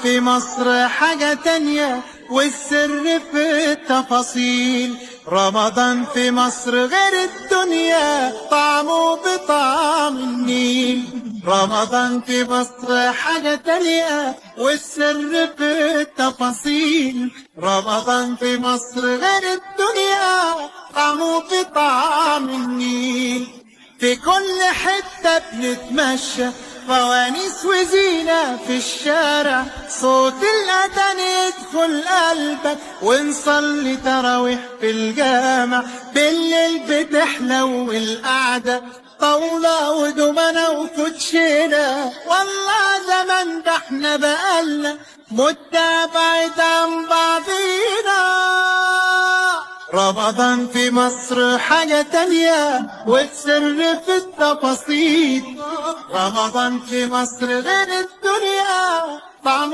في مصر حاجة تانية والسر في التفاصيل. رمضان في مصر غير الدنيا طعمه بطعم النيل. رمضان في مصر حاجة تانية والسر في التفاصيل. رمضان في مصر غير الدنيا طعمه بطعم النيل. في كل حتة بنتمشى فوانيس وزينة في الشارع، صوت الأذان يدخل قلبك ونصلي تراويح في الجامع. بالليل بتحلو القعدة طاولة ودومنة وكوتشينة، والله زمان ده احنا بقالنا مدة بعيد عن بعضينا. رمضان في مصر حاجة تانية والسر في التفاصيل. رمضان في مصر غير الدنيا طعم